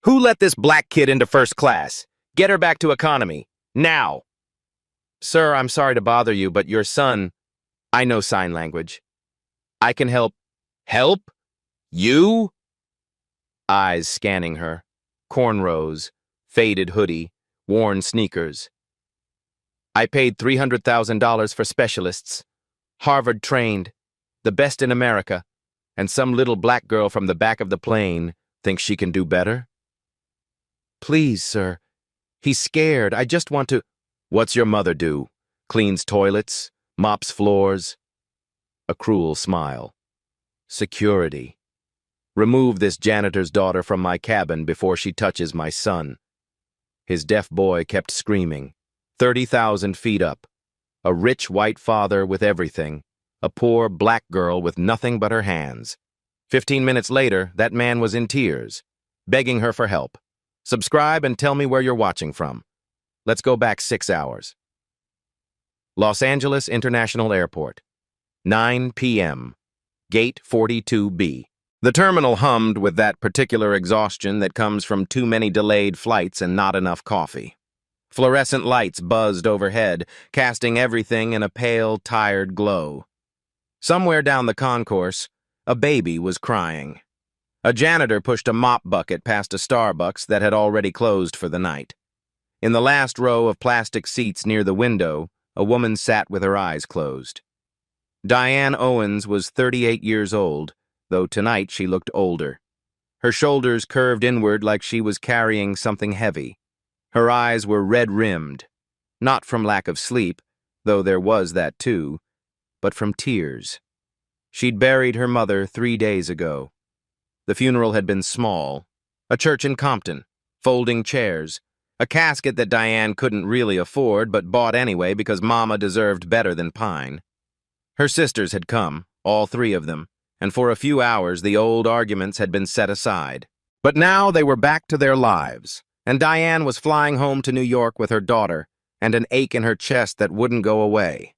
Who let this black kid into first class? Get her back to economy. Now! Sir, I'm sorry to bother you, but your son... I know sign language. I can help. Help? You? Eyes scanning her. Cornrows, faded hoodie, worn sneakers. I paid $300,000 for specialists. Harvard trained. The best in America. And some little black girl from the back of the plane thinks she can do better? Please, sir. He's scared. I just want to... What's your mother do? Cleans toilets? Mops floors? A cruel smile. Security. Remove this janitor's daughter from my cabin before she touches my son. His deaf boy kept screaming. 30,000 feet up. A rich white father with everything. A poor black girl with nothing but her hands. 15 minutes later, that man was in tears, begging her for help. Subscribe and tell me where you're watching from. Let's go back 6 hours. Los Angeles International Airport. 9 p.m. Gate 42B. The terminal hummed with that particular exhaustion that comes from too many delayed flights and not enough coffee. Fluorescent lights buzzed overhead, casting everything in a pale, tired glow. Somewhere down the concourse, a baby was crying. A janitor pushed a mop bucket past a Starbucks that had already closed for the night. In the last row of plastic seats near the window, a woman sat with her eyes closed. Diane Owens was 38 years old, though tonight she looked older. Her shoulders curved inward like she was carrying something heavy. Her eyes were red-rimmed, not from lack of sleep, though there was that too, but from tears. She'd buried her mother 3 days ago. The funeral had been small, a church in Compton, folding chairs, a casket that Diane couldn't really afford but bought anyway because Mama deserved better than pine. Her sisters had come, all 3 of them, and for a few hours the old arguments had been set aside. But now they were back to their lives, and Diane was flying home to New York with her daughter and an ache in her chest that wouldn't go away.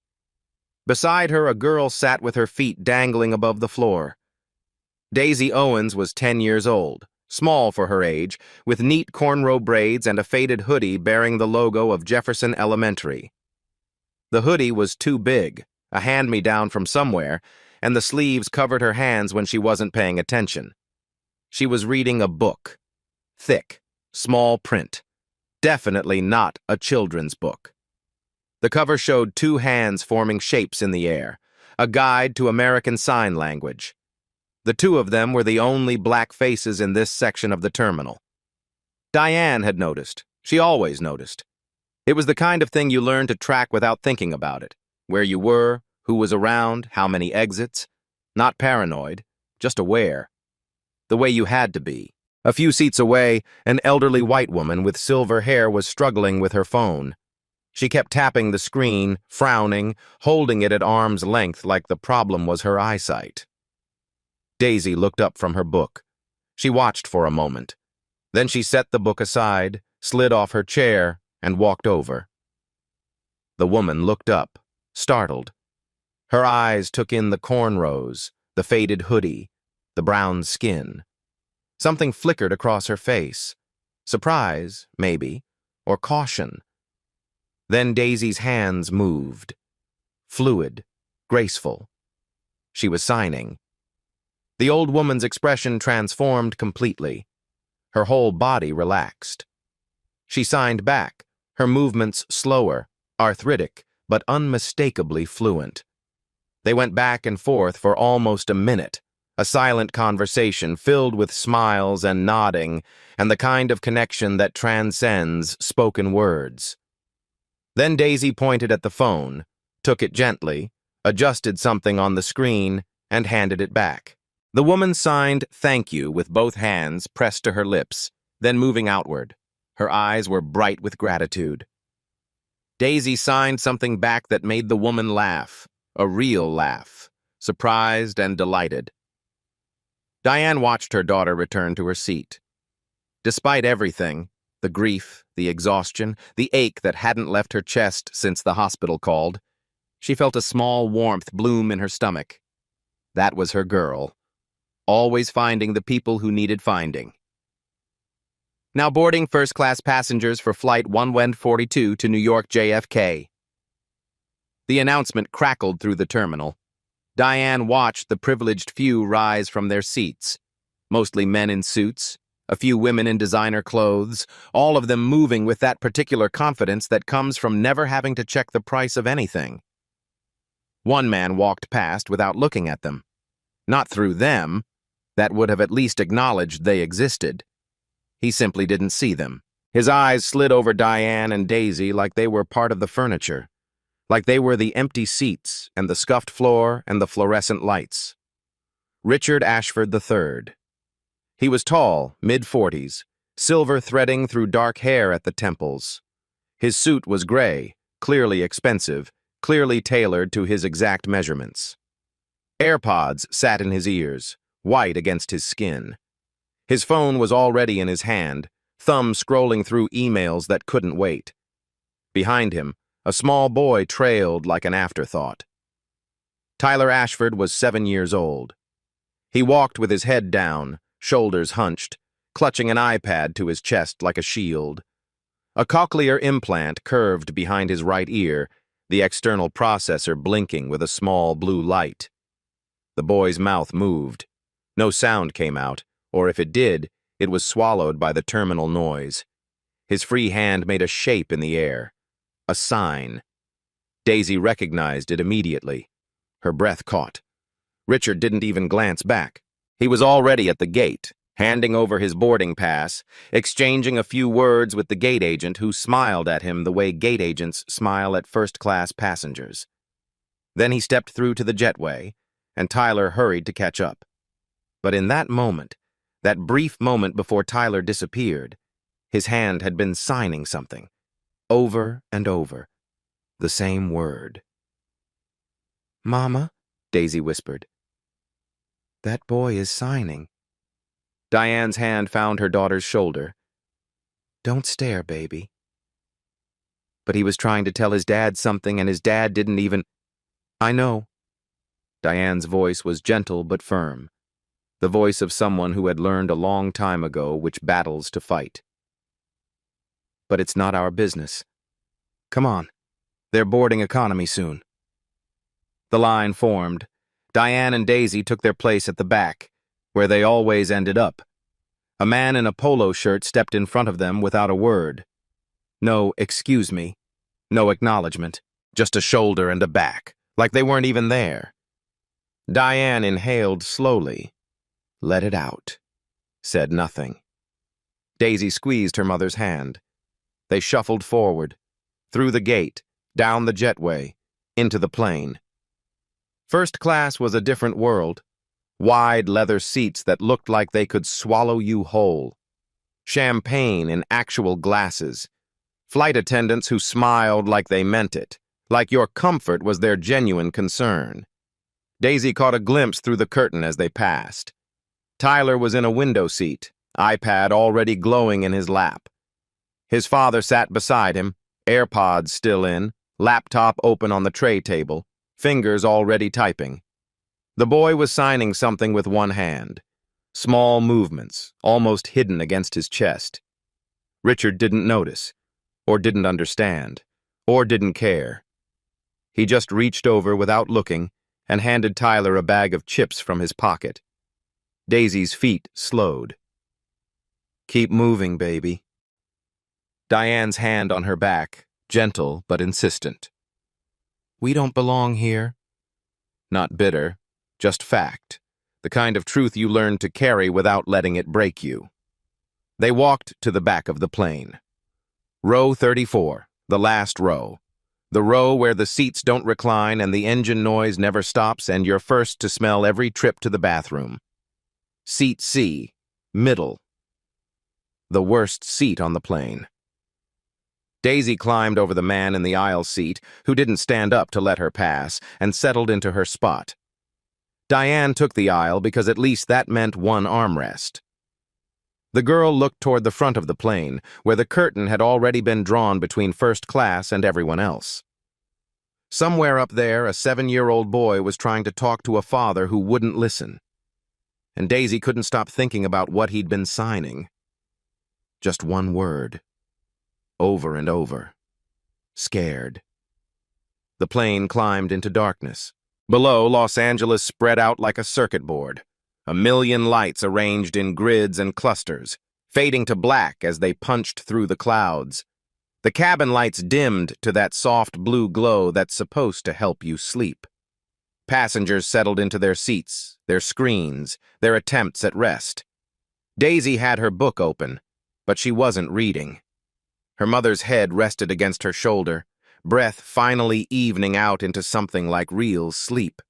Beside her, a girl sat with her feet dangling above the floor. Daisy Owens was 10 years old, small for her age, with neat cornrow braids and a faded hoodie bearing the logo of Jefferson Elementary. The hoodie was too big, a hand-me-down from somewhere, and the sleeves covered her hands when she wasn't paying attention. She was reading a book. Thick, small print. Definitely not a children's book. The cover showed 2 hands forming shapes in the air, a guide to American Sign Language. The 2 of them were the only black faces in this section of the terminal. Diane had noticed. She always noticed. It was the kind of thing you learn to track without thinking about it. Where you were, who was around, how many exits. Not paranoid, just aware. The way you had to be. A few seats away, an elderly white woman with silver hair was struggling with her phone. She kept tapping the screen, frowning, holding it at arm's length like the problem was her eyesight. Daisy looked up from her book. She watched for a moment. Then she set the book aside, slid off her chair, and walked over. The woman looked up, startled. Her eyes took in the cornrows, the faded hoodie, the brown skin. Something flickered across her face. Surprise, maybe, or caution. Then Daisy's hands moved. Fluid, graceful. She was signing. The old woman's expression transformed completely. Her whole body relaxed. She signed back, her movements slower, arthritic, but unmistakably fluent. They went back and forth for almost a minute, a silent conversation filled with smiles and nodding, and the kind of connection that transcends spoken words. Then Daisy pointed at the phone, took it gently, adjusted something on the screen, and handed it back. The woman signed "thank you" with both hands pressed to her lips, then moving outward. Her eyes were bright with gratitude. Daisy signed something back that made the woman laugh, a real laugh, surprised and delighted. Diane watched her daughter return to her seat. Despite everything, the grief, the exhaustion, the ache that hadn't left her chest since the hospital called, she felt a small warmth bloom in her stomach. That was her girl. Always finding the people who needed finding. Now boarding first-class passengers for Flight 142 to New York JFK. The announcement crackled through the terminal. Diane watched the privileged few rise from their seats, mostly men in suits, a few women in designer clothes, all of them moving with that particular confidence that comes from never having to check the price of anything. One man walked past without looking at them. Not through them. That would have at least acknowledged they existed. He simply didn't see them. His eyes slid over Diane and Daisy like they were part of the furniture, like they were the empty seats and the scuffed floor and the fluorescent lights. Richard Ashford III. He was tall, mid-40s, silver threading through dark hair at the temples. His suit was gray, clearly expensive, clearly tailored to his exact measurements. AirPods sat in his ears, white against his skin. His phone was already in his hand, thumb scrolling through emails that couldn't wait. Behind him, a small boy trailed like an afterthought. Tyler Ashford was 7 years old. He walked with his head down, shoulders hunched, clutching an iPad to his chest like a shield. A cochlear implant curved behind his right ear, the external processor blinking with a small blue light. The boy's mouth moved. No sound came out, or if it did, it was swallowed by the terminal noise. His free hand made a shape in the air. A sign. Daisy recognized it immediately. Her breath caught. Richard didn't even glance back. He was already at the gate, handing over his boarding pass, exchanging a few words with the gate agent who smiled at him the way gate agents smile at first-class passengers. Then he stepped through to the jetway, and Tyler hurried to catch up. But in that moment, that brief moment before Tyler disappeared, his hand had been signing something. Over and over. The same word. "Mama," Daisy whispered. "That boy is signing." Diane's hand found her daughter's shoulder. "Don't stare, baby." But he was trying to tell his dad something, and his dad didn't even... "I know." Diane's voice was gentle but firm. The voice of someone who had learned a long time ago which battles to fight. "But it's not our business. Come on. They're boarding economy soon." The line formed. Diane and Daisy took their place at the back, where they always ended up. A man in a polo shirt stepped in front of them without a word. No "excuse me," no acknowledgement, just a shoulder and a back, like they weren't even there. Diane inhaled slowly, let it out, said nothing. Daisy squeezed her mother's hand. They shuffled forward, through the gate, down the jetway, into the plane. First class was a different world. Wide leather seats that looked like they could swallow you whole. Champagne in actual glasses. Flight attendants who smiled like they meant it, like your comfort was their genuine concern. Daisy caught a glimpse through the curtain as they passed. Tyler was in a window seat, iPad already glowing in his lap. His father sat beside him, AirPods still in, laptop open on the tray table, fingers already typing. The boy was signing something with one hand. Small movements, almost hidden against his chest. Richard didn't notice, or didn't understand, or didn't care. He just reached over without looking and handed Tyler a bag of chips from his pocket. Daisy's feet slowed. "Keep moving, baby." Diane's hand on her back, gentle but insistent. "We don't belong here." Not bitter, just fact, the kind of truth you learn to carry without letting it break you. They walked to the back of the plane. Row 34, the last row. The row where the seats don't recline and the engine noise never stops and you're first to smell every trip to the bathroom. Seat C, middle. The worst seat on the plane. Daisy climbed over the man in the aisle seat, who didn't stand up to let her pass, and settled into her spot. Diane took the aisle because at least that meant one armrest. The girl looked toward the front of the plane, where the curtain had already been drawn between first class and everyone else. Somewhere up there, a 7-year-old boy was trying to talk to a father who wouldn't listen. And Daisy couldn't stop thinking about what he'd been signing. Just one word. Over and over. Scared. The plane climbed into darkness. Below, Los Angeles spread out like a circuit board. A million lights arranged in grids and clusters, fading to black as they punched through the clouds. The cabin lights dimmed to that soft blue glow that's supposed to help you sleep. Passengers settled into their seats, their screens, their attempts at rest. Daisy had her book open, but she wasn't reading. Her mother's head rested against her shoulder, breath finally evening out into something like real sleep.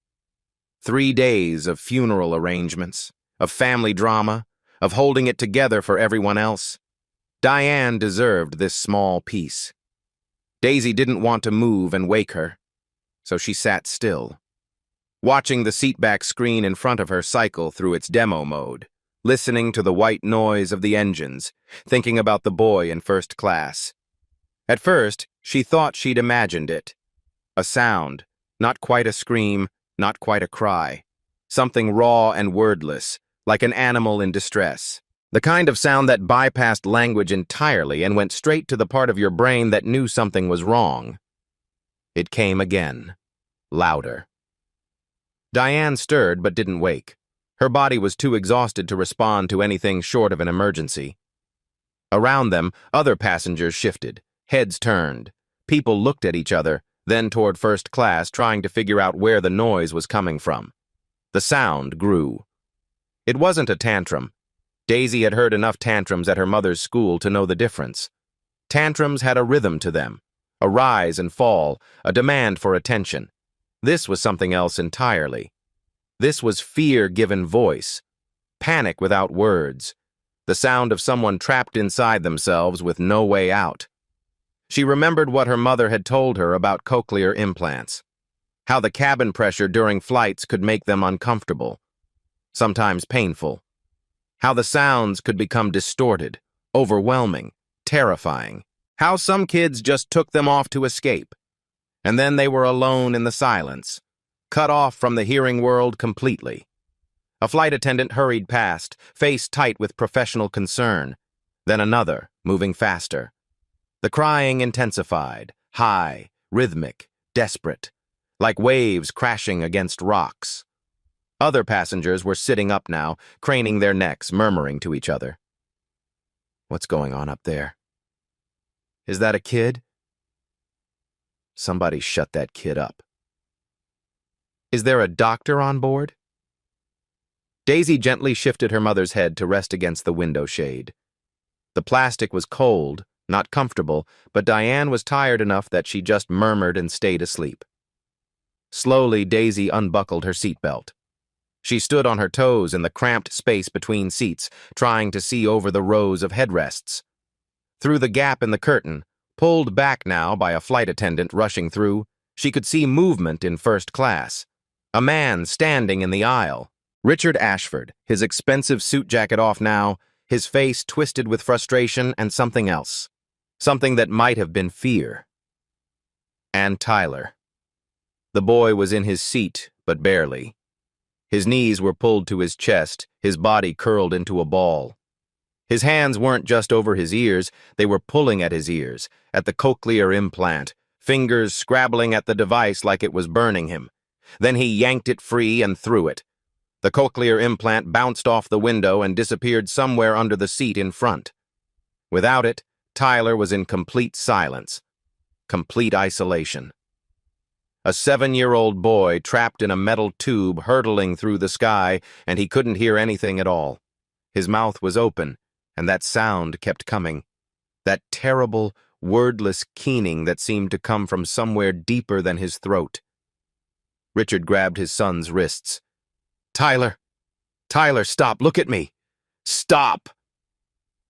3 days of funeral arrangements, of family drama, of holding it together for everyone else. Diane deserved this small peace. Daisy didn't want to move and wake her, so she sat still, watching the seatback screen in front of her cycle through its demo mode, listening to the white noise of the engines, thinking about the boy in first class. At first, she thought she'd imagined it. A sound, not quite a scream, not quite a cry. Something raw and wordless, like an animal in distress. The kind of sound that bypassed language entirely and went straight to the part of your brain that knew something was wrong. It came again, louder. Diane stirred but didn't wake. Her body was too exhausted to respond to anything short of an emergency. Around them, other passengers shifted, heads turned. People looked at each other, then toward first class, trying to figure out where the noise was coming from. The sound grew. It wasn't a tantrum. Daisy had heard enough tantrums at her mother's school to know the difference. Tantrums had a rhythm to them, a rise and fall, a demand for attention. This was something else entirely. This was fear given voice, panic without words, the sound of someone trapped inside themselves with no way out. She remembered what her mother had told her about cochlear implants, how the cabin pressure during flights could make them uncomfortable, sometimes painful, how the sounds could become distorted, overwhelming, terrifying, how some kids just took them off to escape, and then they were alone in the silence, cut off from the hearing world completely. A flight attendant hurried past, face tight with professional concern, then another, moving faster. The crying intensified, high, rhythmic, desperate, like waves crashing against rocks. Other passengers were sitting up now, craning their necks, murmuring to each other. What's going on up there? Is that a kid? Somebody shut that kid up. Is there a doctor on board? Daisy gently shifted her mother's head to rest against the window shade. The plastic was cold, not comfortable, but Diane was tired enough that she just murmured and stayed asleep. Slowly, Daisy unbuckled her seatbelt. She stood on her toes in the cramped space between seats, trying to see over the rows of headrests. Through the gap in the curtain, pulled back now by a flight attendant rushing through, she could see movement in first class. A man standing in the aisle. Richard Ashford, his expensive suit jacket off now, his face twisted with frustration and something else. Something that might have been fear. And Tyler. The boy was in his seat, but barely. His knees were pulled to his chest, his body curled into a ball. His hands weren't just over his ears, they were pulling at his ears, at the cochlear implant, fingers scrabbling at the device like it was burning him. Then he yanked it free and threw it. The cochlear implant bounced off the window and disappeared somewhere under the seat in front. Without it, Tyler was in complete silence, complete isolation. A 7-year-old boy trapped in a metal tube hurtling through the sky, and he couldn't hear anything at all. His mouth was open, and that sound kept coming. That terrible, wordless keening that seemed to come from somewhere deeper than his throat. Richard grabbed his son's wrists. Tyler! Tyler, stop! Look at me! Stop!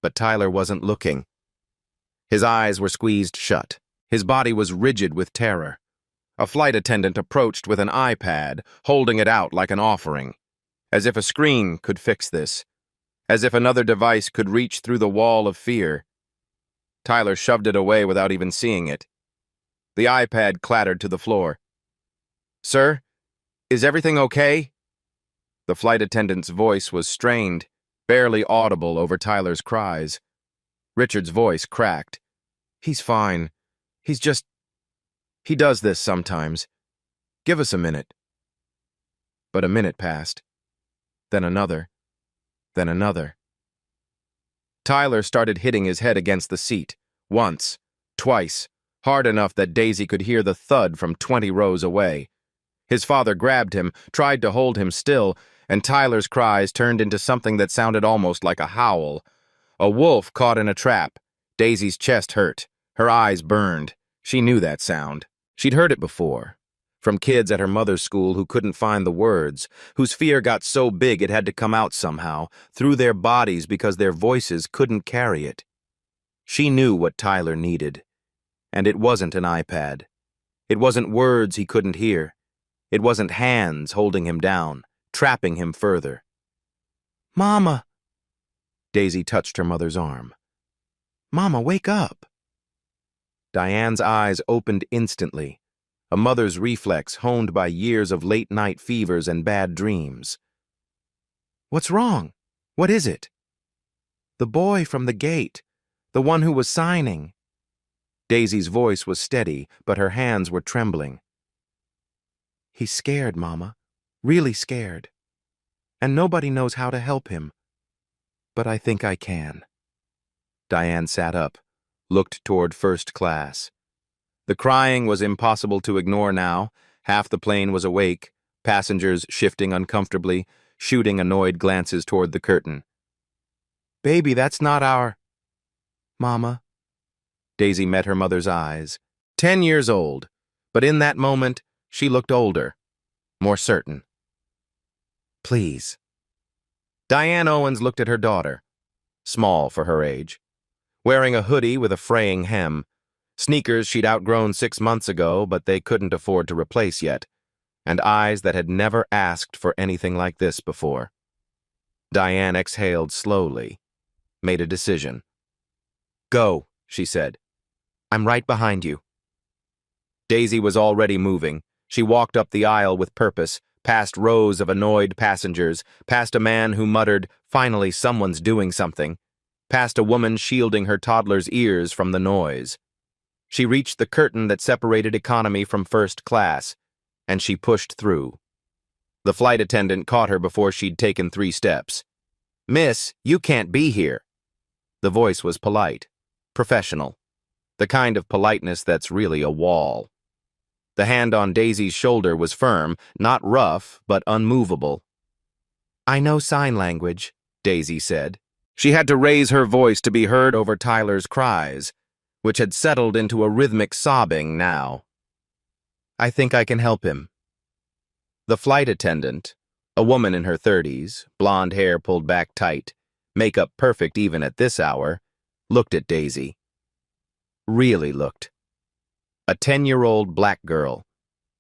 But Tyler wasn't looking. His eyes were squeezed shut. His body was rigid with terror. A flight attendant approached with an iPad, holding it out like an offering. As if a screen could fix this. As if another device could reach through the wall of fear. Tyler shoved it away without even seeing it. The iPad clattered to the floor. Sir, is everything okay? The flight attendant's voice was strained, barely audible over Tyler's cries. Richard's voice cracked. He's fine. He does this sometimes. Give us a minute. But a minute passed. Then another. Then another. Tyler started hitting his head against the seat. Once. Twice. Hard enough that Daisy could hear the thud from 20 rows away. His father grabbed him, tried to hold him still, and Tyler's cries turned into something that sounded almost like a howl. A wolf caught in a trap. Daisy's chest hurt. Her eyes burned. She knew that sound. She'd heard it before. From kids at her mother's school who couldn't find the words, whose fear got so big it had to come out somehow, through their bodies because their voices couldn't carry it. She knew what Tyler needed. And it wasn't an iPad. It wasn't words he couldn't hear. It wasn't hands holding him down, trapping him further. "Mama!" Daisy touched her mother's arm. "Mama, wake up!" Diane's eyes opened instantly, a mother's reflex honed by years of late-night fevers and bad dreams. "What's wrong? What is it?" "The boy from the gate, the one who was signing." Daisy's voice was steady, but her hands were trembling. "He's scared, Mama, really scared. And nobody knows how to help him. But I think I can." Diane sat up, looked toward first class. The crying was impossible to ignore now. Half the plane was awake, passengers shifting uncomfortably, shooting annoyed glances toward the curtain. "Baby, that's not our—" "Mama." Daisy met her mother's eyes. 10 years old, but in that moment, she looked older, more certain. "Please." Diane Owens looked at her daughter, small for her age, wearing a hoodie with a fraying hem, sneakers she'd outgrown 6 months ago but they couldn't afford to replace yet, and eyes that had never asked for anything like this before. Diane exhaled slowly, made a decision. "Go," she said. "I'm right behind you." Daisy was already moving. She walked up the aisle with purpose, past rows of annoyed passengers, past a man who muttered, "Finally, someone's doing something," past a woman shielding her toddler's ears from the noise. She reached the curtain that separated economy from first class, and she pushed through. The flight attendant caught her before she'd taken 3 steps. "Miss, you can't be here." The voice was polite, professional, the kind of politeness that's really a wall. The hand on Daisy's shoulder was firm, not rough, but unmovable. "I know sign language," Daisy said. She had to raise her voice to be heard over Tyler's cries, which had settled into a rhythmic sobbing now. "I think I can help him." The flight attendant, a woman in her 30s, blonde hair pulled back tight, makeup perfect even at this hour, looked at Daisy. Really looked. A 10-year-old black girl,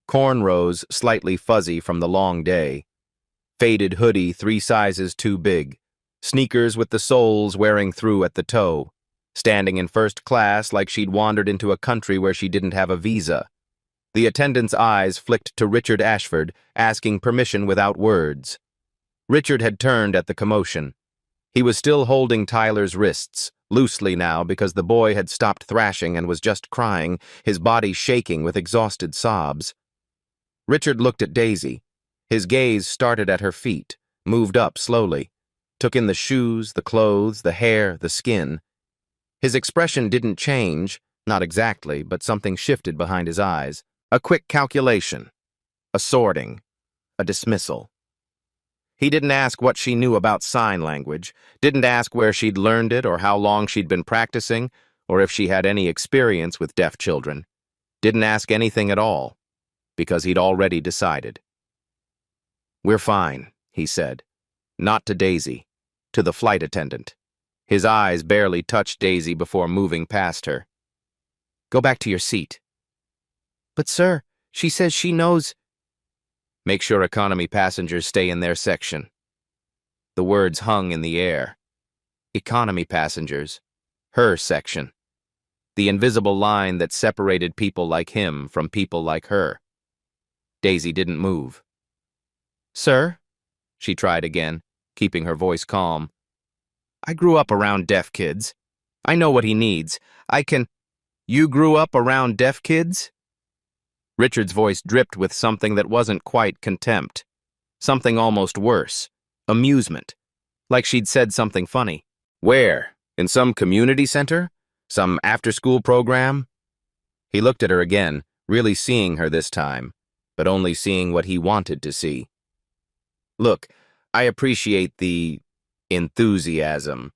cornrows slightly fuzzy from the long day, faded hoodie 3 sizes too big, sneakers with the soles wearing through at the toe, standing in first class like she'd wandered into a country where she didn't have a visa. The attendant's eyes flicked to Richard Ashford, asking permission without words. Richard had turned at the commotion. He was still holding Tyler's wrists, loosely now because the boy had stopped thrashing and was just crying, his body shaking with exhausted sobs. Richard looked at Daisy. His gaze started at her feet, moved up slowly, took in the shoes, the clothes, the hair, the skin. His expression didn't change, not exactly, but something shifted behind his eyes. A quick calculation, a sorting, a dismissal. He didn't ask what she knew about sign language, didn't ask where she'd learned it or how long she'd been practicing, or if she had any experience with deaf children. Didn't ask anything at all, because he'd already decided. "We're fine," he said. Not to Daisy, to the flight attendant. His eyes barely touched Daisy before moving past her. "Go back to your seat." "But sir, she says she knows—" "Make sure economy passengers stay in their section." The words hung in the air. Economy passengers. Her section. The invisible line that separated people like him from people like her. Daisy didn't move. "Sir?" She tried again, keeping her voice calm. "I grew up around deaf kids. I know what he needs. I can... You grew up around deaf kids? Richard's voice dripped with something that wasn't quite contempt. Something almost worse. Amusement. Like she'd said something funny. Where? In some community center? Some after-school program? He looked at her again, really seeing her this time, but only seeing what he wanted to see. Look, I appreciate the enthusiasm,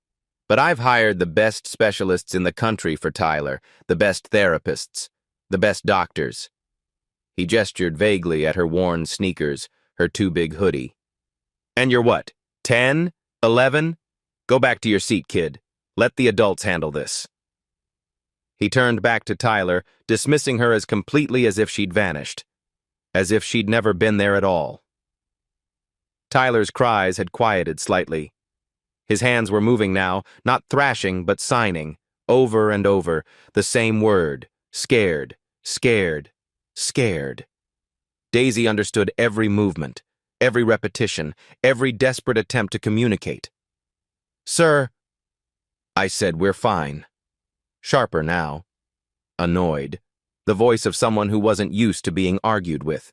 but I've hired the best specialists in the country for Tyler, the best therapists, the best doctors. He gestured vaguely at her worn sneakers, her too big hoodie. And you're what, 10? 11? Go back to your seat, kid. Let the adults handle this. He turned back to Tyler, dismissing her as completely as if she'd vanished, as if she'd never been there at all. Tyler's cries had quieted slightly. His hands were moving now, not thrashing but signing, over and over, the same word, scared, scared, scared. Daisy understood every movement, every repetition, every desperate attempt to communicate. Sir, I said, we're fine. Sharper now. Annoyed. The voice of someone who wasn't used to being argued with.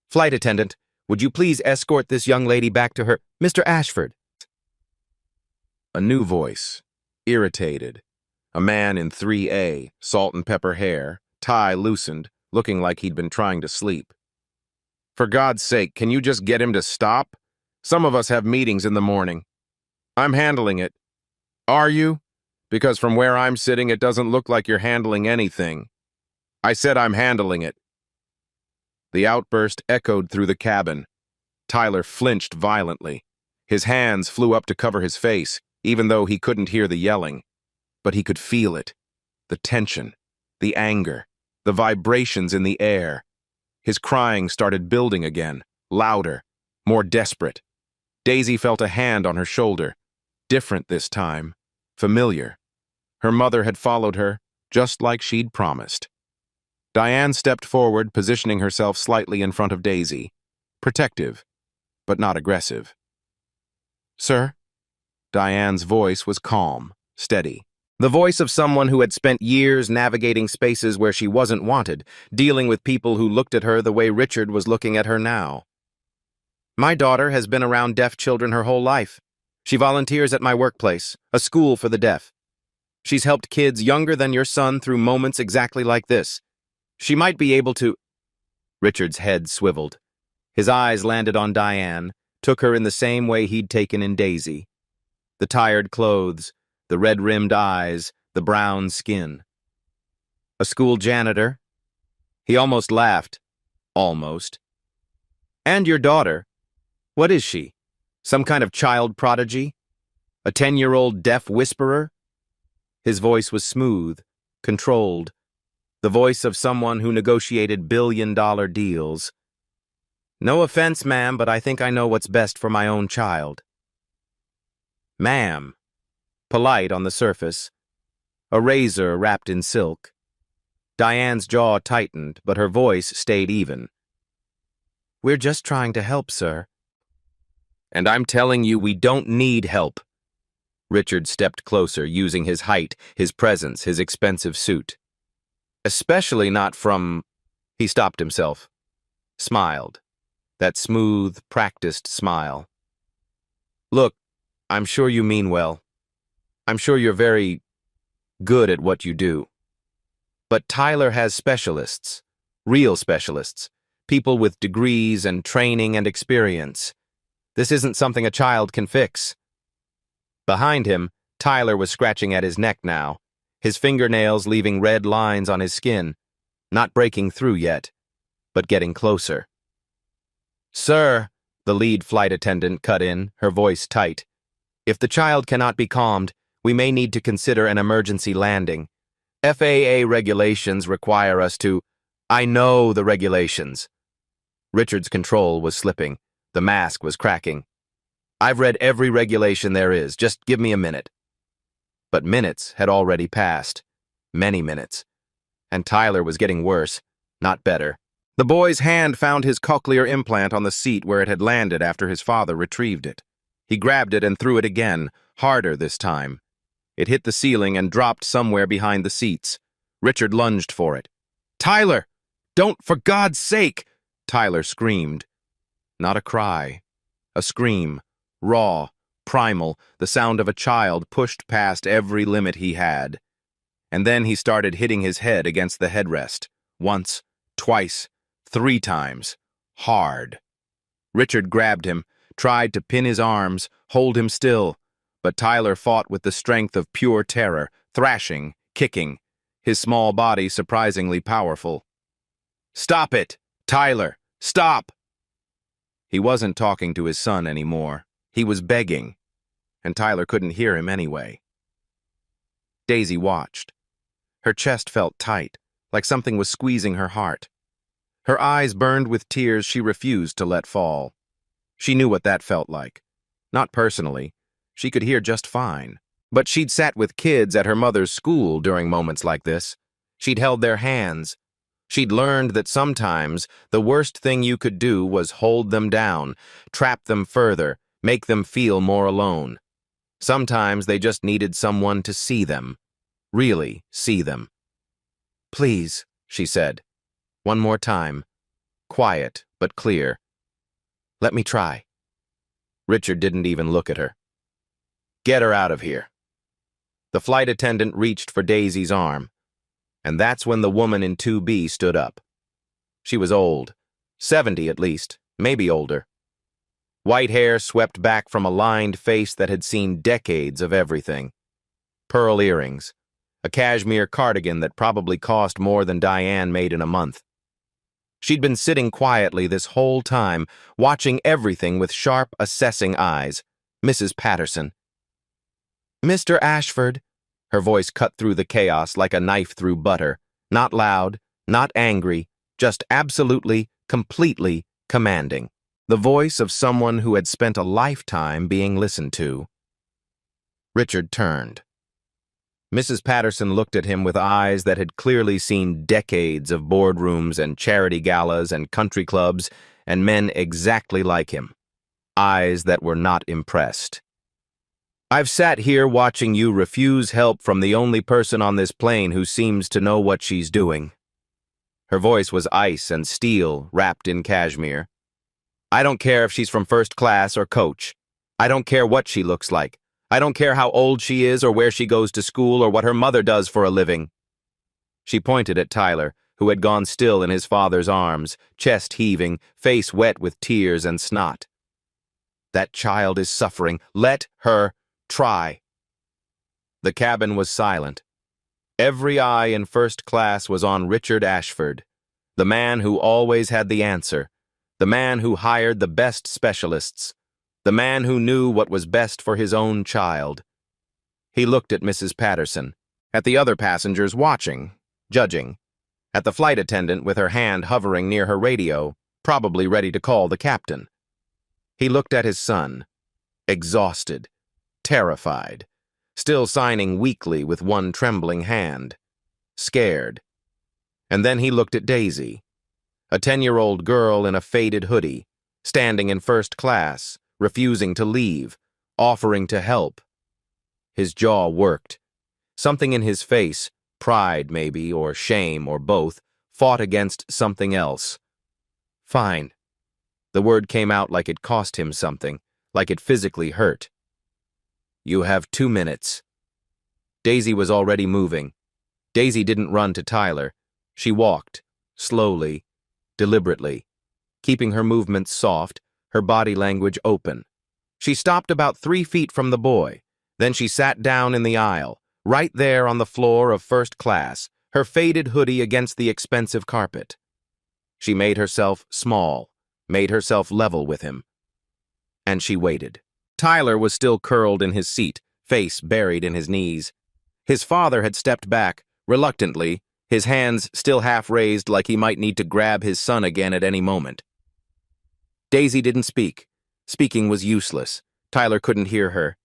Flight attendant, would you please escort this young lady back to her... Mr. Ashford. A new voice. Irritated. A man in 3A, salt and pepper hair, tie loosened, looking like he'd been trying to sleep. For God's sake, can you just get him to stop? Some of us have meetings in the morning. I'm handling it. Are you? Because from where I'm sitting, it doesn't look like you're handling anything. I said I'm handling it. The outburst echoed through the cabin. Tyler flinched violently. His hands flew up to cover his face, even though he couldn't hear the yelling. But he could feel it. The tension, the anger, the vibrations in the air. His crying started building again, louder, more desperate. Daisy felt a hand on her shoulder. Different this time. Familiar. Her mother had followed her, just like she'd promised. Diane stepped forward, positioning herself slightly in front of Daisy. Protective, but not aggressive. Sir? Diane's voice was calm, steady. The voice of someone who had spent years navigating spaces where she wasn't wanted, dealing with people who looked at her the way Richard was looking at her now. My daughter has been around deaf children her whole life. She volunteers at my workplace, a school for the deaf. She's helped kids younger than your son through moments exactly like this. She might be able to... Richard's head swiveled. His eyes landed on Diane, took her in the same way he'd taken in Daisy. The tired clothes, the red-rimmed eyes, the brown skin. A school janitor? He almost laughed. Almost. And your daughter? What is she? Some kind of child prodigy? A 10-year-old deaf whisperer? His voice was smooth, controlled. The voice of someone who negotiated billion-dollar deals. No offense, ma'am, but I think I know what's best for my own child. Ma'am. Polite on the surface. A razor wrapped in silk. Diane's jaw tightened, but her voice stayed even. We're just trying to help, sir. And I'm telling you, we don't need help. Richard stepped closer, using his height, his presence, his expensive suit. Especially not from... He stopped himself. Smiled. That smooth, practiced smile. Look, I'm sure you mean well. I'm sure you're very good at what you do. But Tyler has specialists. Real specialists. People with degrees and training and experience. This isn't something a child can fix. Behind him, Tyler was scratching at his neck now, his fingernails leaving red lines on his skin, not breaking through yet, but getting closer. Sir, the lead flight attendant cut in, her voice tight. If the child cannot be calmed, we may need to consider an emergency landing. FAA regulations require us to... I know the regulations. Richard's control was slipping. The mask was cracking. I've read every regulation there is. Just give me a minute. But minutes had already passed. Many minutes. And Tyler was getting worse, not better. The boy's hand found his cochlear implant on the seat where it had landed after his father retrieved it. He grabbed it and threw it again, harder this time. It hit the ceiling and dropped somewhere behind the seats. Richard lunged for it. "Tyler! Don't, for God's sake!" Tyler screamed. Not a cry. A scream. Raw, primal, the sound of a child pushed past every limit he had. And then he started hitting his head against the headrest. Once, twice, 3 times. Hard. Richard grabbed him, tried to pin his arms, hold him still, but Tyler fought with the strength of pure terror, thrashing, kicking, his small body surprisingly powerful. "Stop it! Tyler, stop!" He wasn't talking to his son anymore. He was begging, and Tyler couldn't hear him anyway. Daisy watched. Her chest felt tight, like something was squeezing her heart. Her eyes burned with tears she refused to let fall. She knew what that felt like. Not personally. She could hear just fine. But she'd sat with kids at her mother's school during moments like this. She'd held their hands. She'd learned that sometimes the worst thing you could do was hold them down, trap them further, make them feel more alone. Sometimes they just needed someone to see them. Really see them. "Please," she said. One more time. Quiet, but clear. "Let me try." Richard didn't even look at her. "Get her out of here." The flight attendant reached for Daisy's arm, and that's when the woman in 2B stood up. She was old, 70 at least, maybe older. White hair swept back from a lined face that had seen decades of everything. Pearl earrings, a cashmere cardigan that probably cost more than Diane made in a month. She'd been sitting quietly this whole time, watching everything with sharp, assessing eyes. Mrs. Patterson. "Mr. Ashford," her voice cut through the chaos like a knife through butter. Not loud, not angry, just absolutely, completely commanding. The voice of someone who had spent a lifetime being listened to. Richard turned. Mrs. Patterson looked at him with eyes that had clearly seen decades of boardrooms and charity galas and country clubs and men exactly like him. Eyes that were not impressed. "I've sat here watching you refuse help from the only person on this plane who seems to know what she's doing." Her voice was ice and steel wrapped in cashmere. "I don't care if she's from first class or coach. I don't care what she looks like. I don't care how old she is or where she goes to school or what her mother does for a living." She pointed at Tyler, who had gone still in his father's arms, chest heaving, face wet with tears and snot. "That child is suffering. Let her try." The cabin was silent. Every eye in first class was on Richard Ashford, the man who always had the answer, the man who hired the best specialists, the man who knew what was best for his own child. He looked at Mrs. Patterson, at the other passengers watching, judging, at the flight attendant with her hand hovering near her radio, probably ready to call the captain. He looked at his son, exhausted, terrified, still signing weakly with one trembling hand, scared. And then he looked at Daisy, a 10-year-old girl in a faded hoodie, standing in first class, refusing to leave, offering to help. His jaw worked. Something in his face, pride maybe, or shame, or both, fought against something else. "Fine." The word came out like it cost him something, like it physically hurt. "You have 2 minutes." Daisy was already moving. Daisy didn't run to Tyler. She walked, slowly, deliberately, keeping her movements soft, her body language open. She stopped about 3 feet from the boy. Then she sat down in the aisle, right there on the floor of first class, her faded hoodie against the expensive carpet. She made herself small, made herself level with him. And she waited. Tyler was still curled in his seat, face buried in his knees. His father had stepped back, reluctantly, his hands still half raised like he might need to grab his son again at any moment. Daisy didn't speak. Speaking was useless. Tyler couldn't hear her.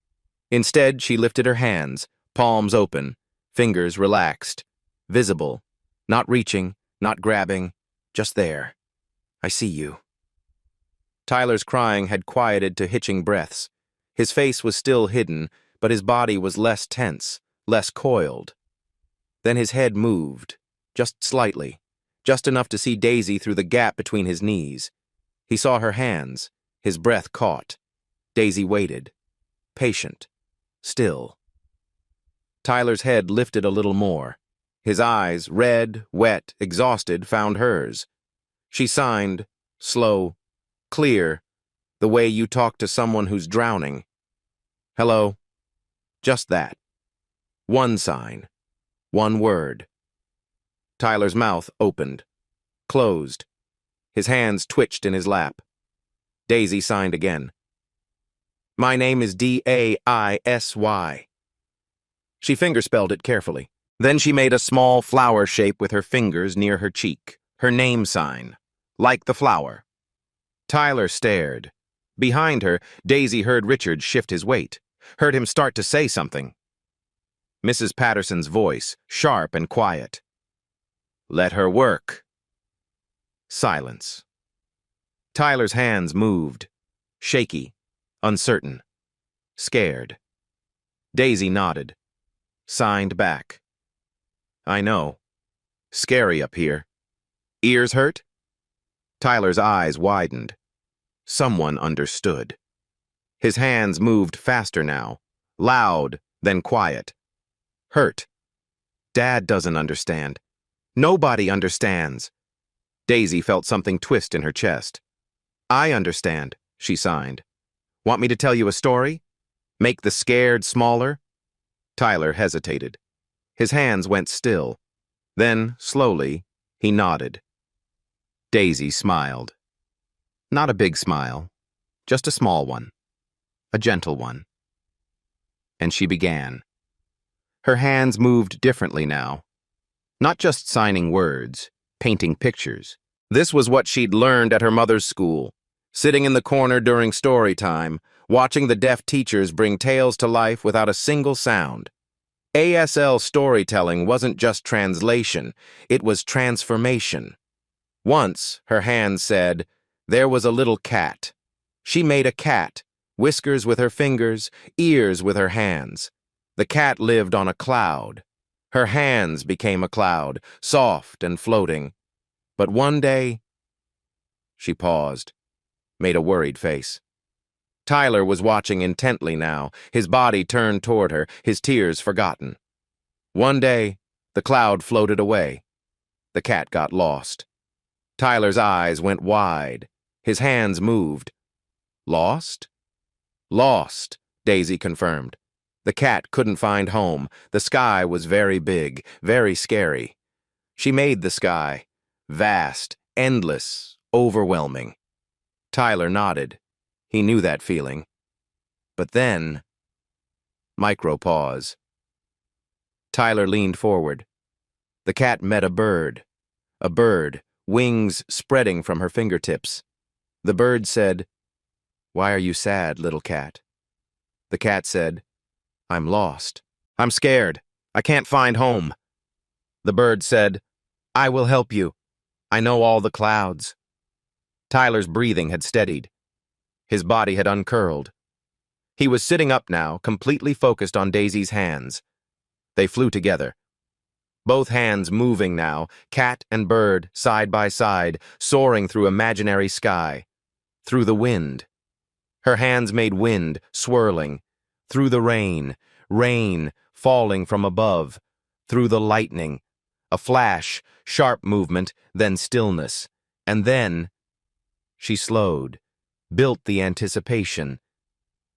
Instead, she lifted her hands, palms open, fingers relaxed, visible, not reaching, not grabbing, just there. "I see you." Tyler's crying had quieted to hitching breaths. His face was still hidden, but his body was less tense, less coiled. Then his head moved, just slightly, just enough to see Daisy through the gap between his knees. He saw her hands, his breath caught. Daisy waited, patient, still. Tyler's head lifted a little more. His eyes, red, wet, exhausted, found hers. She signed, slow, clear, the way you talk to someone who's drowning. Hello. Just that. One sign. One word. Tyler's mouth opened, closed. His hands twitched in his lap. Daisy signed again. My name is Daisy. She fingerspelled it carefully. Then she made a small flower shape with her fingers near her cheek, her name sign, like the flower. Tyler stared. Behind her, Daisy heard Richard shift his weight, heard him start to say something. Mrs. Patterson's voice, sharp and quiet. Let her work. Silence. Tyler's hands moved, shaky, uncertain, scared. Daisy nodded, signed back. I know. Scary up here. Ears hurt? Tyler's eyes widened. Someone understood. His hands moved faster now, loud, then quiet. Hurt. Dad doesn't understand. Nobody understands. Daisy felt something twist in her chest. I understand, she signed. Want me to tell you a story? Make the scared smaller? Tyler hesitated. His hands went still. Then, slowly, he nodded. Daisy smiled. Not a big smile, just a small one, a gentle one. And she began. Her hands moved differently now. Not just signing words, painting pictures. This was what she'd learned at her mother's school, sitting in the corner during story time, watching the deaf teachers bring tales to life without a single sound. ASL storytelling wasn't just translation, it was transformation. Once, her hand said, there was a little cat. She made a cat, whiskers with her fingers, ears with her hands. The cat lived on a cloud. Her hands became a cloud, soft and floating. But one day, she paused, made a worried face. Tyler was watching intently now, his body turned toward her, his tears forgotten. One day, the cloud floated away. The cat got lost. Tyler's eyes went wide. His hands moved. Lost? Lost, Daisy confirmed. The cat couldn't find home. The sky was very big, very scary. She made the sky. Vast, endless, overwhelming. Tyler nodded. He knew that feeling. But then... Micro-pause. Tyler leaned forward. The cat met a bird, wings spreading from her fingertips. The bird said, Why are you sad, little cat? The cat said, I'm lost. I'm scared. I can't find home. The bird said, I will help you. I know all the clouds. Tyler's breathing had steadied. His body had uncurled. He was sitting up now, completely focused on Daisy's hands. They flew together. Both hands moving now, cat and bird, side by side, soaring through imaginary sky. Through the wind. Her hands made wind, swirling. Through the rain, rain falling from above. Through the lightning. A flash, sharp movement, then stillness. And then... She slowed, built the anticipation.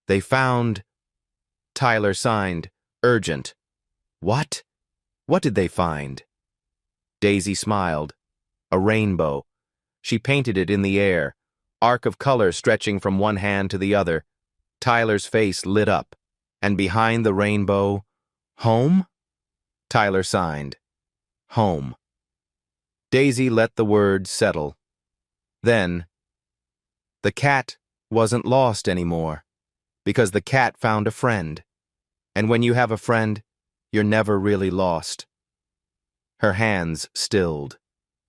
They found... Tyler signed, urgent. What? What did they find? Daisy smiled. A rainbow. She painted it in the air, arc of color stretching from one hand to the other. Tyler's face lit up, and behind the rainbow, home? Tyler signed. Home. Daisy let the words settle. Then, the cat wasn't lost anymore, because the cat found a friend. And when you have a friend, you're never really lost. Her hands stilled.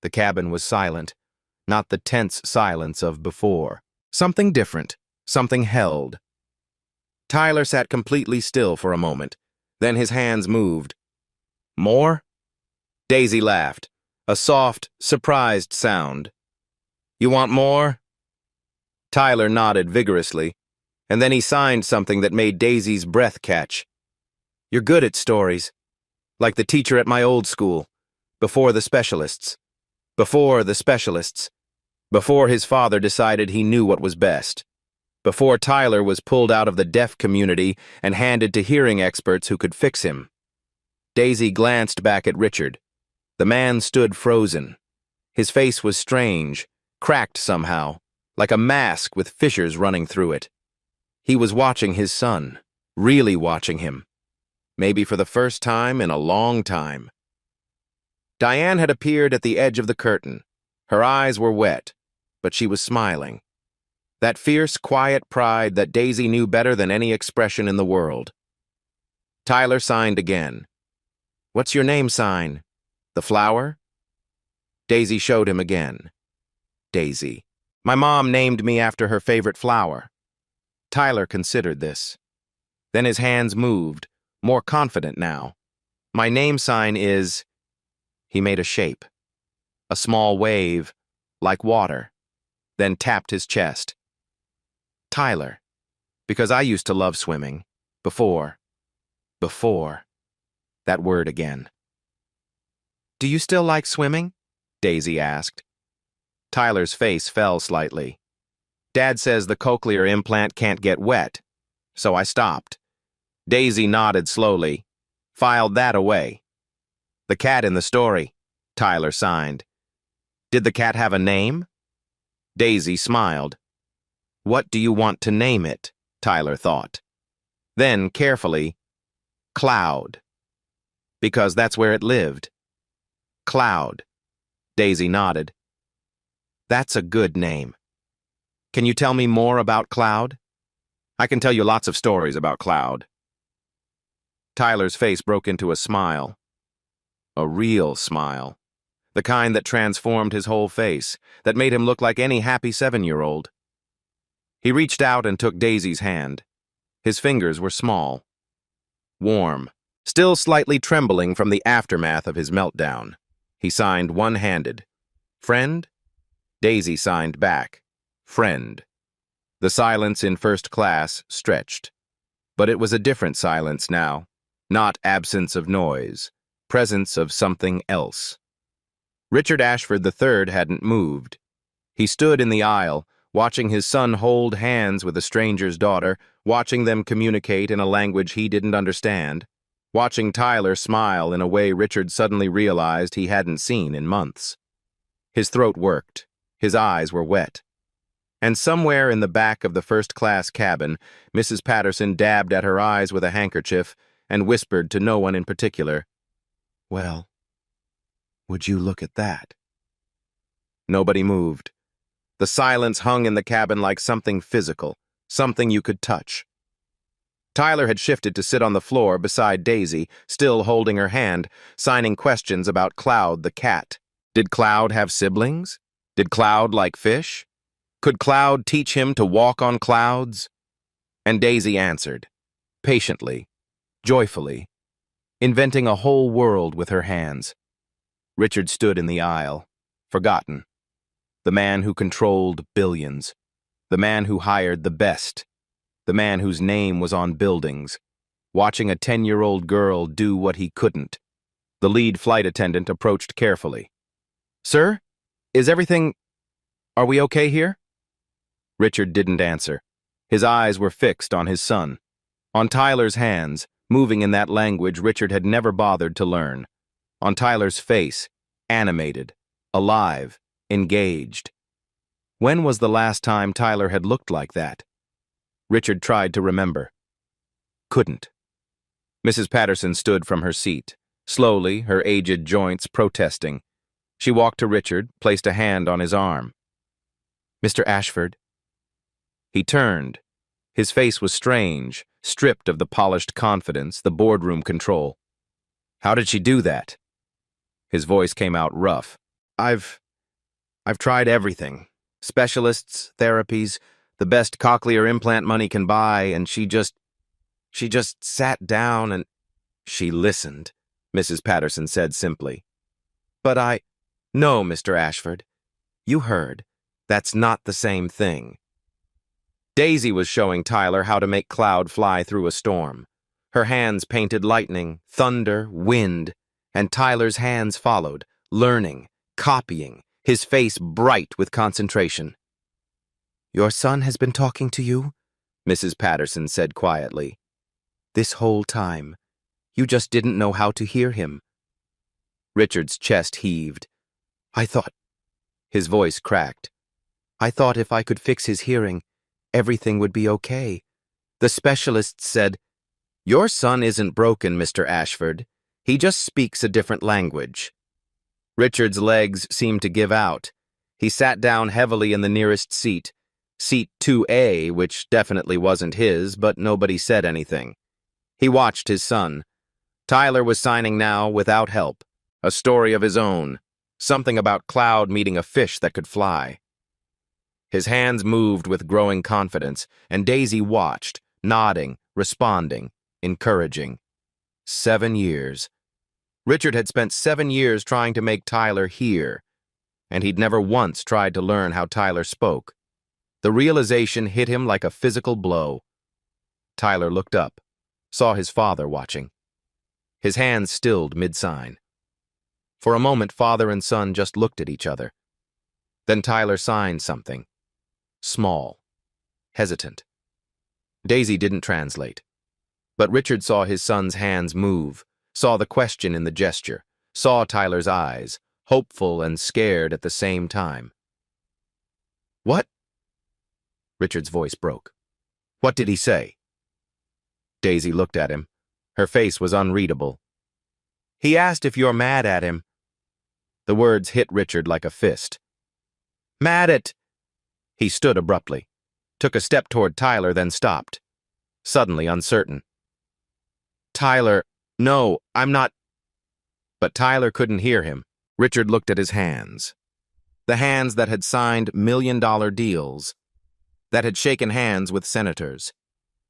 The cabin was silent, not the tense silence of before. Something different, something held. Tyler sat completely still for a moment, Then his hands moved. More? Daisy laughed, a soft, surprised sound. You want more? Tyler nodded vigorously, and then he signed something that made Daisy's breath catch. You're good at stories, like the teacher at my old school, before the specialists. Before the specialists. Before his father decided he knew what was best. Before Tyler was pulled out of the deaf community and handed to hearing experts who could fix him. Daisy glanced back at Richard. The man stood frozen. His face was strange, cracked somehow, like a mask with fissures running through it. He was watching his son, really watching him. Maybe for the first time in a long time. Diane had appeared at the edge of the curtain. Her eyes were wet, but she was smiling. That fierce, quiet pride that Daisy knew better than any expression in the world. Tyler signed again. What's your name sign? The flower? Daisy showed him again. Daisy. My mom named me after her favorite flower. Tyler considered this. Then his hands moved, more confident now. My name sign is... He made a shape. A small wave, like water, then tapped his chest. Tyler, because I used to love swimming. Before. That word again. Do you still like swimming? Daisy asked. Tyler's face fell slightly. Dad says the cochlear implant can't get wet, so I stopped. Daisy nodded slowly, filed that away. The cat in the story, Tyler signed. Did the cat have a name? Daisy smiled. What do you want to name it? Tyler thought. Then, carefully, Cloud. Because that's where it lived. Cloud. Daisy nodded. That's a good name. Can you tell me more about Cloud? I can tell you lots of stories about Cloud. Tyler's face broke into a smile. A real smile. The kind that transformed his whole face, that made him look like any happy 7-year-old. He reached out and took Daisy's hand. His fingers were small. Warm, still slightly trembling from the aftermath of his meltdown. He signed one-handed. Friend? Daisy signed back. Friend. The silence in first class stretched. But it was a different silence now. Not absence of noise. Presence of something else. Richard Ashford III hadn't moved. He stood in the aisle, watching his son hold hands with a stranger's daughter, watching them communicate in a language he didn't understand, watching Tyler smile in a way Richard suddenly realized he hadn't seen in months. His throat worked. His eyes were wet. And somewhere in the back of the first-class cabin, Mrs. Patterson dabbed at her eyes with a handkerchief and whispered to no one in particular, Well, would you look at that? Nobody moved. The silence hung in the cabin like something physical, something you could touch. Tyler had shifted to sit on the floor beside Daisy, still holding her hand, signing questions about Cloud the cat. Did Cloud have siblings? Did Cloud like fish? Could Cloud teach him to walk on clouds? And Daisy answered, patiently, joyfully, inventing a whole world with her hands. Richard stood in the aisle, forgotten. The man who controlled billions. The man who hired the best. The man whose name was on buildings. Watching a 10-year-old girl do what he couldn't. The lead flight attendant approached carefully. Sir, is everything... Are we okay here? Richard didn't answer. His eyes were fixed on his son. On Tyler's hands, moving in that language Richard had never bothered to learn. On Tyler's face, animated, alive, engaged. When was the last time Tyler had looked like that? Richard tried to remember. Couldn't. Mrs. Patterson stood from her seat, slowly, her aged joints protesting. She walked to Richard, placed a hand on his arm. Mr. Ashford. He turned. His face was strange, stripped of the polished confidence, the boardroom control. How did she do that? His voice came out rough. I've tried everything. Specialists, therapies, the best cochlear implant money can buy, and she just sat down and... She listened, Mrs. Patterson said simply. But No, Mr. Ashford. You heard. That's not the same thing. Daisy was showing Tyler how to make cloud fly through a storm. Her hands painted lightning, thunder, wind, and Tyler's hands followed, learning, copying, his face bright with concentration. Your son has been talking to you? Mrs. Patterson said quietly. This whole time. You just didn't know how to hear him. Richard's chest heaved. I thought... His voice cracked. I thought if I could fix his hearing, everything would be okay. The specialists said, Your son isn't broken, Mr. Ashford. He just speaks a different language. Richard's legs seemed to give out. He sat down heavily in the nearest seat, seat 2A, which definitely wasn't his, but nobody said anything. He watched his son. Tyler was signing now without help. A story of his own. Something about Cloud meeting a fish that could fly. His hands moved with growing confidence, and Daisy watched, nodding, responding, encouraging. 7 years. Richard had spent 7 years trying to make Tyler hear, and he'd never once tried to learn how Tyler spoke. The realization hit him like a physical blow. Tyler looked up, saw his father watching. His hands stilled mid-sign. For a moment, father and son just looked at each other. Then Tyler signed something. Small. Hesitant. Daisy didn't translate. But Richard saw his son's hands move, saw the question in the gesture, saw Tyler's eyes, hopeful and scared at the same time. What? Richard's voice broke. What did he say? Daisy looked at him. Her face was unreadable. He asked if you're mad at him. The words hit Richard like a fist. Mad at... He stood abruptly, took a step toward Tyler, then stopped, suddenly uncertain. Tyler, no, I'm not... But Tyler couldn't hear him. Richard looked at his hands. The hands that had signed million-dollar deals, that had shaken hands with senators,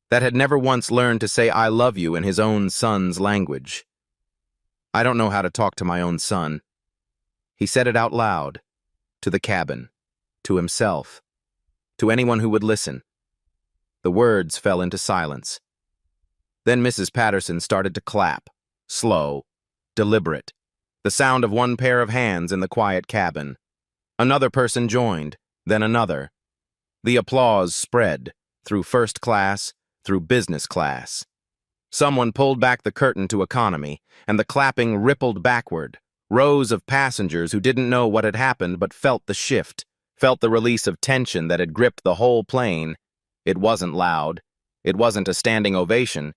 that had never once learned to say I love you in his own son's language. I don't know how to talk to my own son. He said it out loud, to the cabin, to himself, to anyone who would listen. The words fell into silence. Then Mrs. Patterson started to clap, slow, deliberate, the sound of one pair of hands in the quiet cabin. Another person joined, then another. The applause spread, through first class, through business class. Someone pulled back the curtain to economy, and the clapping rippled backward. Rows of passengers who didn't know what had happened but felt the shift, felt the release of tension that had gripped the whole plane. It wasn't loud. It wasn't a standing ovation.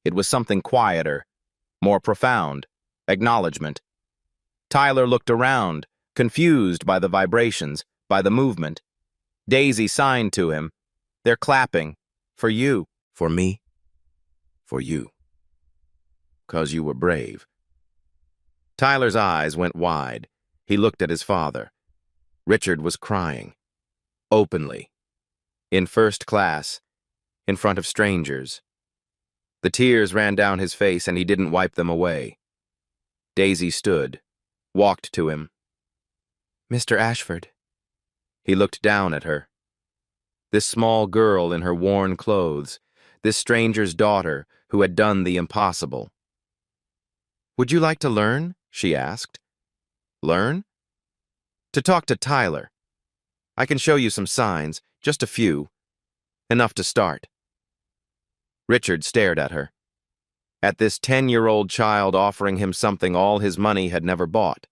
It was something quieter, more profound, acknowledgement. Tyler looked around, confused by the vibrations, by the movement. Daisy signed to him. They're clapping. For you. For me. For you. 'Cause you were brave. Tyler's eyes went wide. He looked at his father. Richard was crying. Openly. In first class. In front of strangers. The tears ran down his face and he didn't wipe them away. Daisy stood, walked to him. Mr. Ashford. He looked down at her. This small girl in her worn clothes, this stranger's daughter who had done the impossible. Would you like to learn? She asked. Learn? To talk to Tyler. I can show you some signs, just a few. Enough to start. Richard stared at her. At this 10-year-old child offering him something all his money had never bought.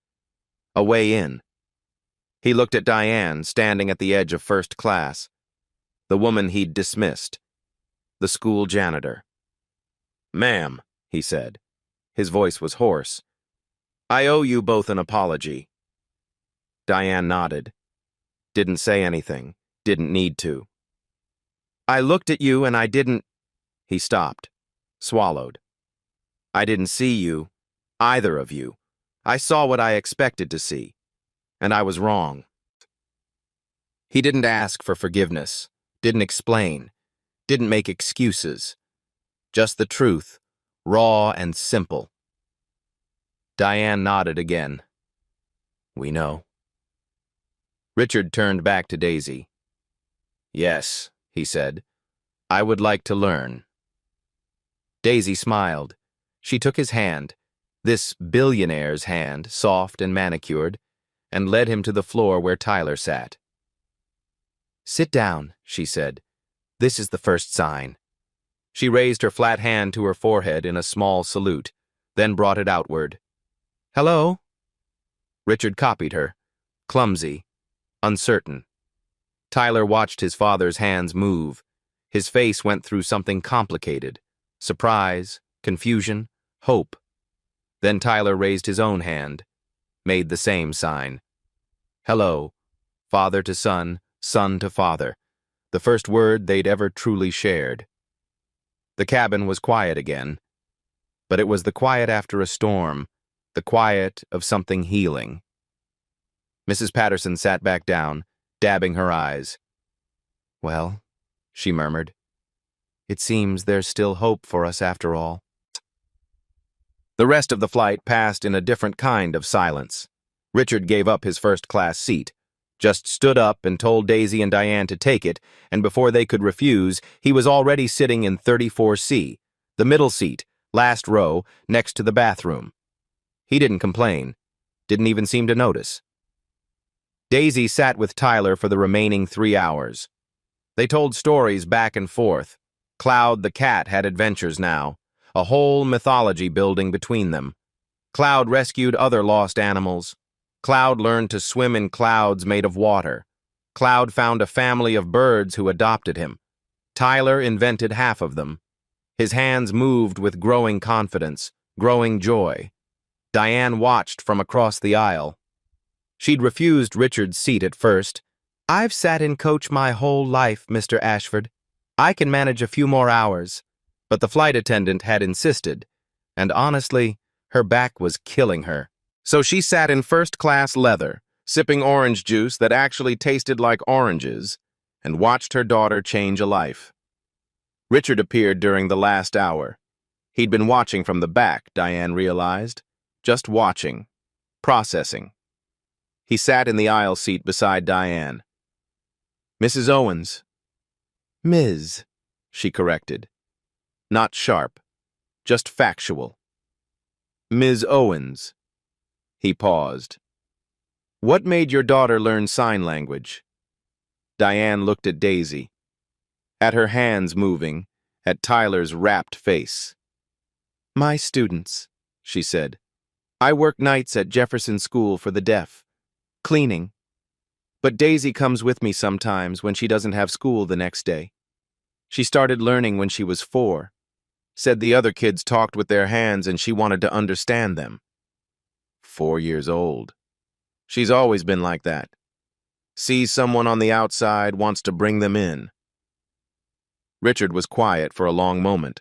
A way in. He looked at Diane, standing at the edge of first class. The woman he'd dismissed. The school janitor. Ma'am, he said. His voice was hoarse. I owe you both an apology. Diane nodded. Didn't say anything. Didn't need to. I looked at you and I didn't... He stopped. Swallowed. I didn't see you. Either of you. I saw what I expected to see. And I was wrong. He didn't ask for forgiveness. Didn't explain. Didn't make excuses. Just the truth. raw and simple. Diane nodded again. We know. Richard turned back to Daisy. Yes, he said. I would like to learn. Daisy smiled. She took his hand, this billionaire's hand, soft and manicured, and led him to the floor where Tyler sat. Sit down, she said. This is the first sign. She raised her flat hand to her forehead in a small salute, then brought it outward. Hello? Richard copied her, clumsy, uncertain. Tyler watched his father's hands move. His face went through something complicated. Surprise, confusion, hope. Then Tyler raised his own hand, made the same sign. Hello, father to son, son to father. The first word they'd ever truly shared. The cabin was quiet again, but it was the quiet after a storm, the quiet of something healing. Mrs. Patterson sat back down, dabbing her eyes. Well, she murmured, it seems there's still hope for us after all. The rest of the flight passed in a different kind of silence. Richard gave up his first-class seat, just stood up and told Daisy and Diane to take it, and before they could refuse, he was already sitting in 34C, the middle seat, last row, next to the bathroom. He didn't complain, didn't even seem to notice. Daisy sat with Tyler for the remaining 3 hours. They told stories back and forth. Cloud the cat had adventures now, a whole mythology building between them. Cloud rescued other lost animals. Cloud learned to swim in clouds made of water. Cloud found a family of birds who adopted him. Tyler invented half of them. His hands moved with growing confidence, growing joy. Diane watched from across the aisle. She'd refused Richard's seat at first. I've sat in coach my whole life, Mr. Ashford. I can manage a few more hours. But the flight attendant had insisted, and honestly, her back was killing her. So she sat in first-class leather, sipping orange juice that actually tasted like oranges, and watched her daughter change a life. Richard appeared during the last hour. He'd been watching from the back, Diane realized. Just watching. Processing. He sat in the aisle seat beside Diane. Mrs. Owens. Ms., she corrected. Not sharp, just factual. Ms. Owens. He paused. What made your daughter learn sign language? Diane looked at Daisy, at her hands moving, at Tyler's rapt face. My students, she said. I work nights at Jefferson School for the Deaf. Cleaning. But Daisy comes with me sometimes when she doesn't have school the next day. She started learning when she was 4. Said the other kids talked with their hands and she wanted to understand them. 4 years old. She's always been like that. Sees someone on the outside, wants to bring them in. Richard was quiet for a long moment.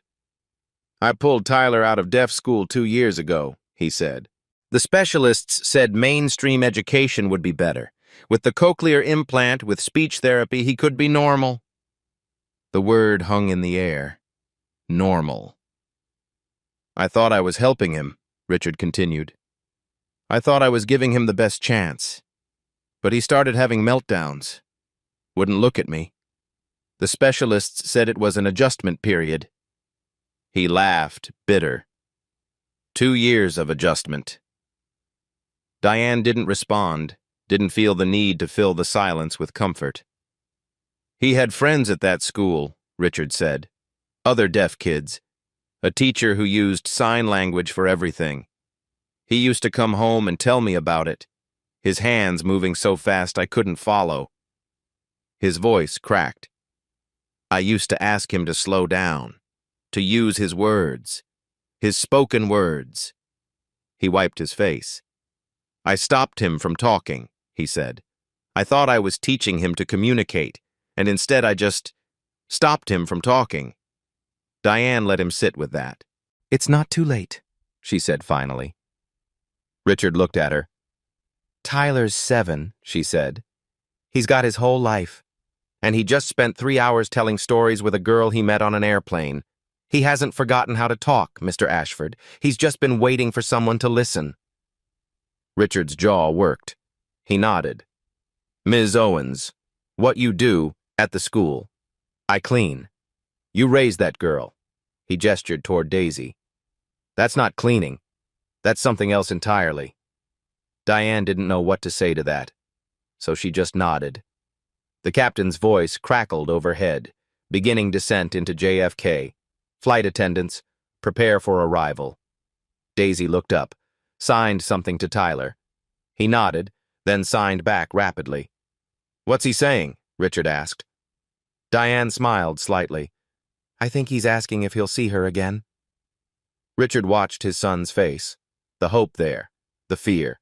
I pulled Tyler out of deaf school 2 years ago, he said. The specialists said mainstream education would be better. With the cochlear implant, with speech therapy, he could be normal. The word hung in the air. Normal. I thought I was helping him, Richard continued. I thought I was giving him the best chance. But he started having meltdowns. Wouldn't look at me. The specialists said it was an adjustment period. He laughed, bitter. 2 years of adjustment. Diane didn't respond, didn't feel the need to fill the silence with comfort. He had friends at that school, Richard said. Other deaf kids. A teacher who used sign language for everything. He used to come home and tell me about it, his hands moving so fast I couldn't follow. His voice cracked. I used to ask him to slow down, to use his words, his spoken words. He wiped his face. I stopped him from talking, he said. I thought I was teaching him to communicate, and instead I just stopped him from talking. Diane let him sit with that. It's not too late, she said finally. Richard looked at her. Tyler's 7, she said. He's got his whole life, and he just spent 3 hours telling stories with a girl he met on an airplane. He hasn't forgotten how to talk, Mr. Ashford. He's just been waiting for someone to listen. Richard's jaw worked. He nodded. Ms. Owens, what you do at the school? I clean. You raised that girl. He gestured toward Daisy. That's not cleaning. That's something else entirely. Diane didn't know what to say to that, so she just nodded. The captain's voice crackled overhead, beginning descent into JFK. Flight attendants, prepare for arrival. Daisy looked up, signed something to Tyler. He nodded, then signed back rapidly. What's he saying? Richard asked. Diane smiled slightly. I think he's asking if he'll see her again. Richard watched his son's face, the hope there, the fear.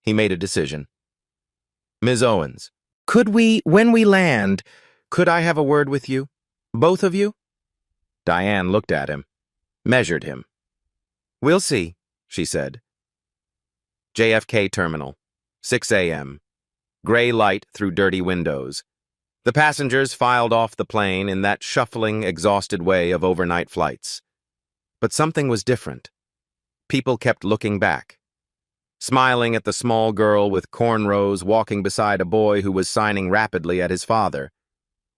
He made a decision. Ms. Owens, when we land, could I have a word with you? Both of you? Diane looked at him, measured him. We'll see, she said. JFK Terminal, 6 a.m. Gray light through dirty windows. The passengers filed off the plane in that shuffling, exhausted way of overnight flights. But something was different. People kept looking back, smiling at the small girl with cornrows walking beside a boy who was signing rapidly at his father.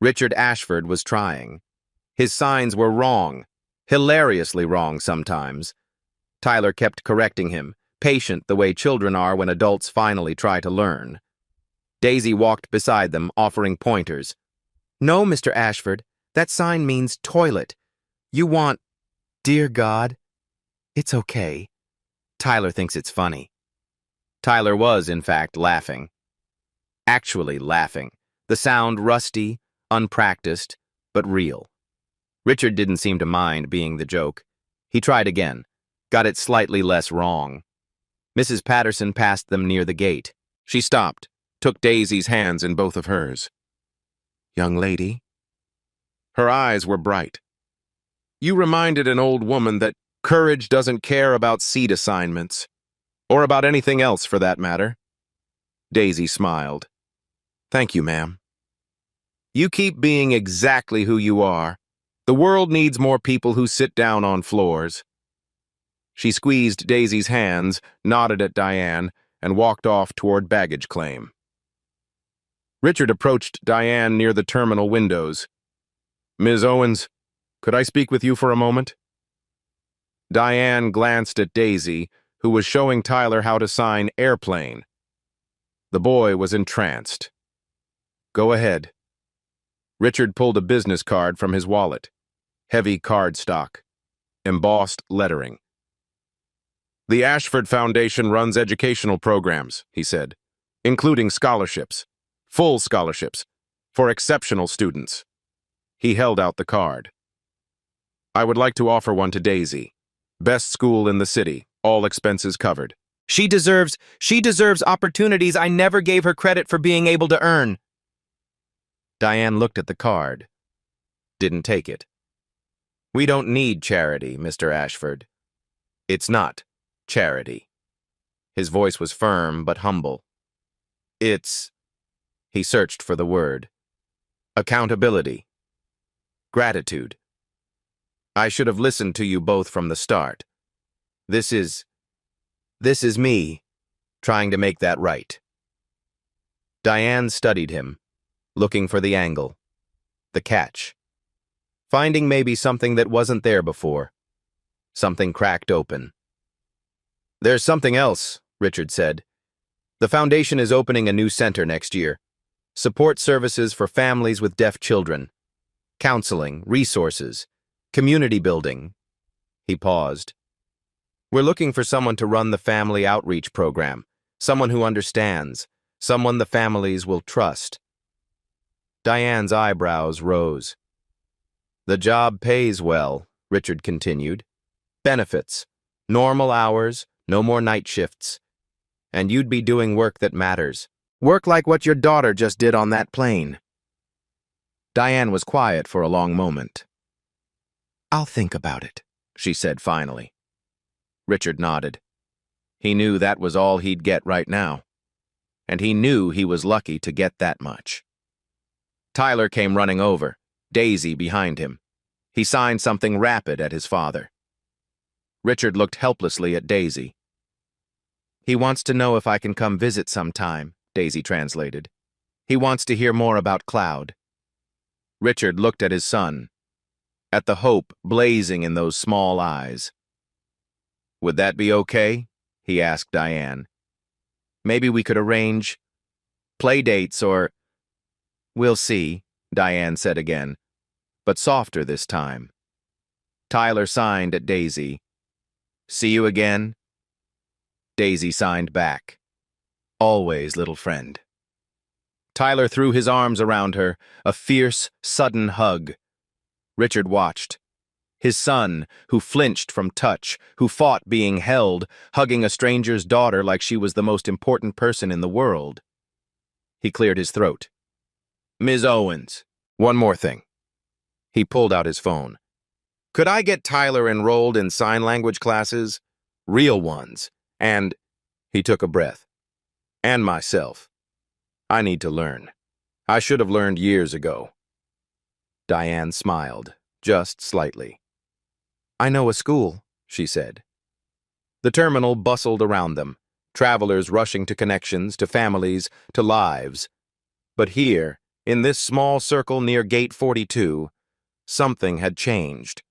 Richard Ashford was trying. His signs were wrong, hilariously wrong sometimes. Tyler kept correcting him, patient the way children are when adults finally try to learn. Daisy walked beside them, offering pointers. No, Mr. Ashford, that sign means toilet. You want... Dear God. It's okay. Tyler thinks it's funny. Tyler was, in fact, laughing. Actually laughing. The sound rusty, unpracticed, but real. Richard didn't seem to mind being the joke. He tried again, got it slightly less wrong. Mrs. Patterson passed them near the gate. She stopped, took Daisy's hands in both of hers. Young lady? Her eyes were bright. You reminded an old woman that courage doesn't care about seat assignments, or about anything else for that matter. Daisy smiled. Thank you, ma'am. You keep being exactly who you are. The world needs more people who sit down on floors. She squeezed Daisy's hands, nodded at Diane, and walked off toward baggage claim. Richard approached Diane near the terminal windows. Ms. Owens, could I speak with you for a moment? Diane glanced at Daisy, who was showing Tyler how to sign airplane. The boy was entranced. Go ahead. Richard pulled a business card from his wallet. Heavy cardstock. Embossed lettering. The Ashford Foundation runs educational programs, he said, including scholarships, full scholarships, for exceptional students. He held out the card. I would like to offer one to Daisy. Best school in the city, all expenses covered. She deserves opportunities I never gave her credit for being able to earn. Diane looked at the card. Didn't take it. We don't need charity, Mr. Ashford. It's not charity. His voice was firm but humble. It's... He searched for the word. Accountability. Gratitude. I should have listened to you both from the start. This is me, trying to make that right. Diane studied him, looking for the angle, the catch, finding maybe something that wasn't there before, something cracked open. There's something else, Richard said. The foundation is opening a new center next year. Support services for families with deaf children. Counseling, resources, community building. He paused. We're looking for someone to run the family outreach program, someone who understands, someone the families will trust. Diane's eyebrows rose. The job pays well, Richard continued. Benefits, normal hours, no more night shifts. And you'd be doing work that matters. Work like what your daughter just did on that plane. Diane was quiet for a long moment. I'll think about it, she said finally. Richard nodded. He knew that was all he'd get right now. And he knew he was lucky to get that much. Tyler came running over, Daisy behind him. He signed something rapid at his father. Richard looked helplessly at Daisy. He wants to know if I can come visit sometime, Daisy translated. He wants to hear more about Cloud. Richard looked at his son, at the hope blazing in those small eyes. Would that be okay? He asked Diane. Maybe we could arrange play dates or... We'll see, Diane said again, but softer this time. Tyler signed at Daisy. See you again? Daisy signed back. Always, little friend. Tyler threw his arms around her, a fierce, sudden hug. Richard watched. His son, who flinched from touch, who fought being held, hugging a stranger's daughter like she was the most important person in the world. He cleared his throat. Ms. Owens, one more thing. He pulled out his phone. Could I get Tyler enrolled in sign language classes? Real ones. And, he took a breath. And myself. I need to learn. I should have learned years ago. Diane smiled, just slightly. I know a school, she said. The terminal bustled around them, travelers rushing to connections, to families, to lives. But here, in this small circle near Gate 42, something had changed.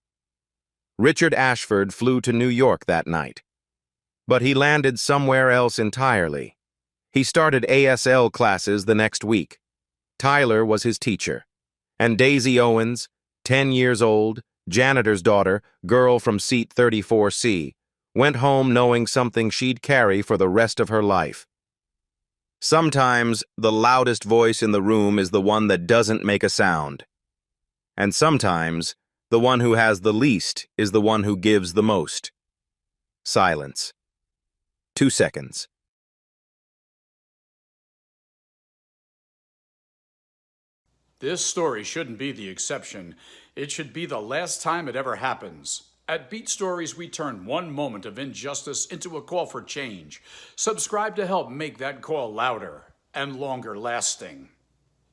Richard Ashford flew to New York that night. But he landed somewhere else entirely. He started ASL classes the next week. Tyler was his teacher. And Daisy Owens, 10 years old, janitor's daughter, girl from seat 34C, went home knowing something she'd carry for the rest of her life. Sometimes the loudest voice in the room is the one that doesn't make a sound. And sometimes the one who has the least is the one who gives the most. Silence. 2 seconds. This story shouldn't be the exception. It should be the last time it ever happens. At Beat Stories, we turn one moment of injustice into a call for change. Subscribe to help make that call louder and longer lasting.